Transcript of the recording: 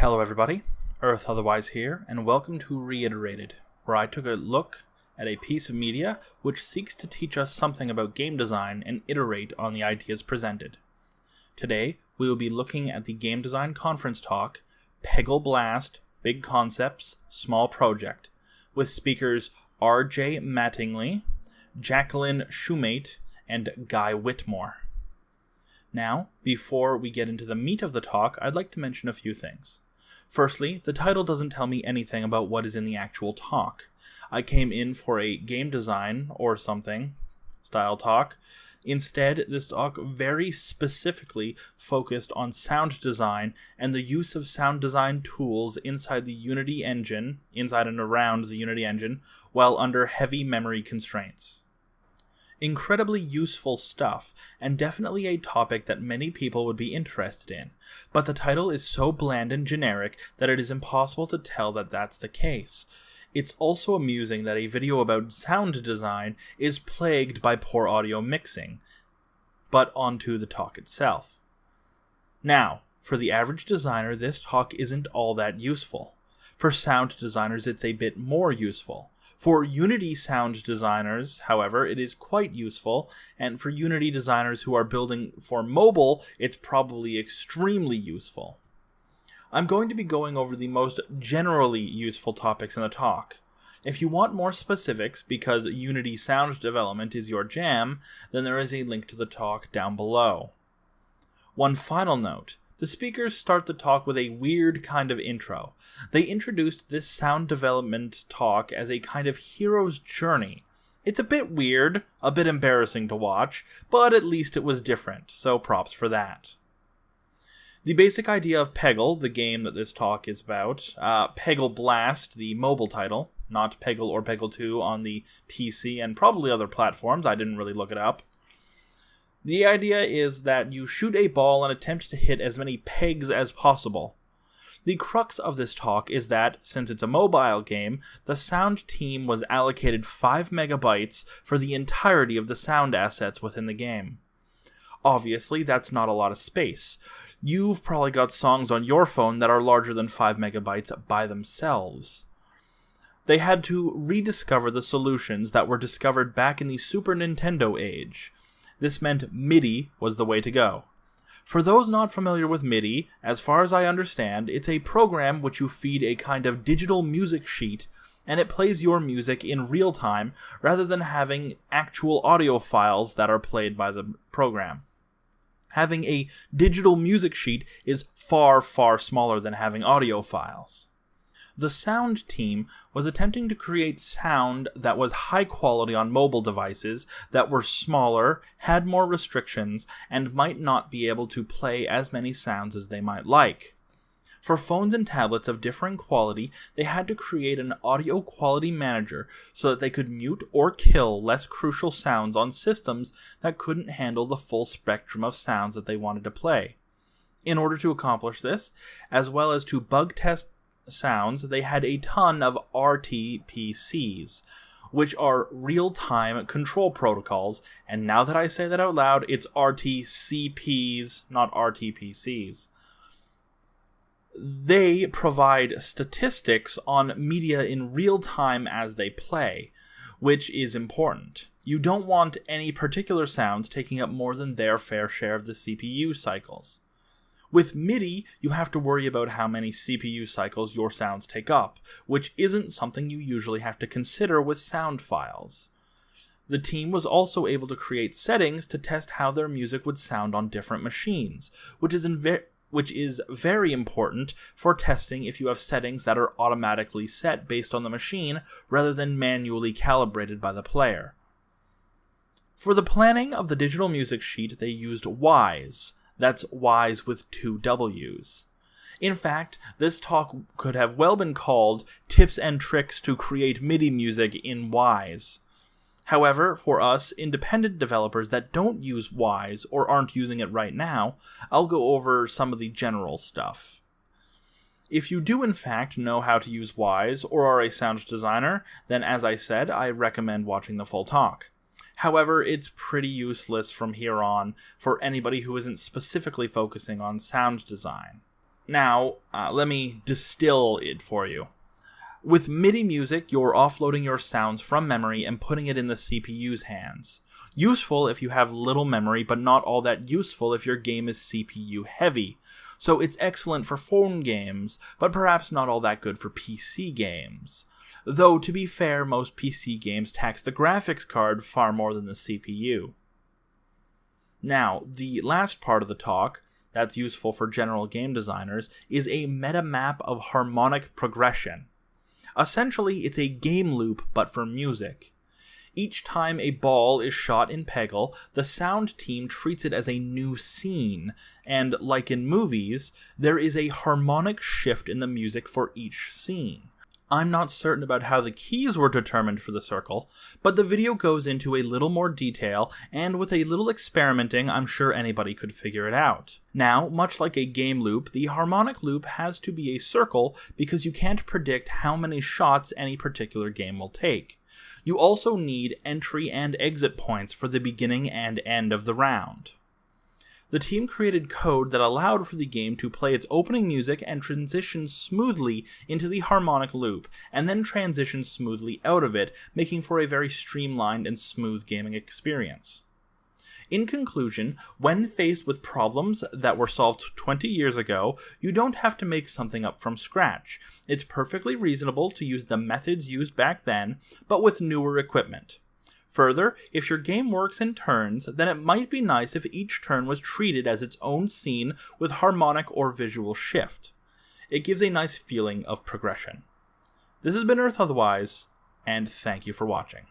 Hello everybody, Earth.Otherwise here, and welcome to Reiterated, where I took a look at a piece of media which seeks to teach us something about game design and iterate on the ideas presented. Today, we will be looking at the game design conference talk, Peggle Blast, Big Concepts, Small Project, with speakers R.J. Mattingly, Jacqueline Shoemate, and Guy Whitmore. Now, before we get into the meat of the talk, I'd like to mention a few things. Firstly, the title doesn't tell me anything about what is in the actual talk. I came in for a game design or something style talk. Instead, this talk very specifically focused on sound design and the use of sound design tools inside the Unity engine, inside and around the Unity engine, while under heavy memory constraints. Incredibly useful stuff, and definitely a topic that many people would be interested in, but the title is so bland and generic that it is impossible to tell that that's the case. It's also amusing that a video about sound design is plagued by poor audio mixing. But onto the talk itself. Now, for the average designer, this talk isn't all that useful. For sound designers, it's a bit more useful. For Unity sound designers, however, it is quite useful, and for Unity designers who are building for mobile, it's probably extremely useful. I'm going to be going over the most generally useful topics in the talk. If you want more specifics, because Unity sound development is your jam, then there is a link to the talk down below. One final note. The speakers start the talk with a weird kind of intro. They introduced this sound development talk as a kind of hero's journey. It's a bit weird, a bit embarrassing to watch, but at least it was different, so props for that. The basic idea of Peggle, the game that this talk is about, Peggle Blast, the mobile title, not Peggle or Peggle 2 on the PC and probably other platforms, I didn't really look it up. The idea is that you shoot a ball and attempt to hit as many pegs as possible. The crux of this talk is that, since it's a mobile game, the sound team was allocated 5 megabytes for the entirety of the sound assets within the game. Obviously, that's not a lot of space. You've probably got songs on your phone that are larger than 5 megabytes by themselves. They had to rediscover the solutions that were discovered back in the Super Nintendo age. This meant MIDI was the way to go. For those not familiar with MIDI, as far as I understand, it's a program which you feed a kind of digital music sheet, and it plays your music in real time rather than having actual audio files that are played by the program. Having a digital music sheet is far, far smaller than having audio files. The sound team was attempting to create sound that was high quality on mobile devices that were smaller, had more restrictions, and might not be able to play as many sounds as they might like. For phones and tablets of differing quality, they had to create an audio quality manager so that they could mute or kill less crucial sounds on systems that couldn't handle the full spectrum of sounds that they wanted to play. In order to accomplish this, as well as to bug test sounds, they had a ton of RTPCs, which are real-time control protocols, and now that I say that out loud, it's RTCPs, not RTPCs. They provide statistics on media in real time as they play, which is important. You don't want any particular sounds taking up more than their fair share of the CPU cycles. With MIDI, you have to worry about how many CPU cycles your sounds take up, which isn't something you usually have to consider with sound files. The team was also able to create settings to test how their music would sound on different machines, which is very important for testing if you have settings that are automatically set based on the machine rather than manually calibrated by the player. For the planning of the digital music sheet, they used Wise. That's Wise with 2 W's. In fact, this talk could have well been called Tips and Tricks to Create MIDI Music in Wise. However, for us independent developers that don't use Wise or aren't using it right now, I'll go over some of the general stuff. If you do in fact know how to use Wise or are a sound designer, then as I said, I recommend watching the full talk. However, it's pretty useless from here on for anybody who isn't specifically focusing on sound design. Now, let me distill it for you. With MIDI music, you're offloading your sounds from memory and putting it in the CPU's hands. Useful if you have little memory, but not all that useful if your game is CPU heavy. So it's excellent for phone games, but perhaps not all that good for PC games. Though, to be fair, most PC games tax the graphics card far more than the CPU. Now, the last part of the talk, that's useful for general game designers, is a meta map of harmonic progression. Essentially, it's a game loop, but for music. Each time a ball is shot in Peggle, the sound team treats it as a new scene, and like in movies, there is a harmonic shift in the music for each scene. I'm not certain about how the keys were determined for the circle, but the video goes into a little more detail, and with a little experimenting, I'm sure anybody could figure it out. Now, much like a game loop, the harmonic loop has to be a circle because you can't predict how many shots any particular game will take. You also need entry and exit points for the beginning and end of the round. The team created code that allowed for the game to play its opening music and transition smoothly into the harmonic loop, and then transition smoothly out of it, making for a very streamlined and smooth gaming experience. In conclusion, when faced with problems that were solved 20 years ago, you don't have to make something up from scratch. It's perfectly reasonable to use the methods used back then, but with newer equipment. Further, if your game works in turns, then it might be nice if each turn was treated as its own scene with harmonic or visual shift. It gives a nice feeling of progression. This has been Earth.Otherwise, and thank you for watching.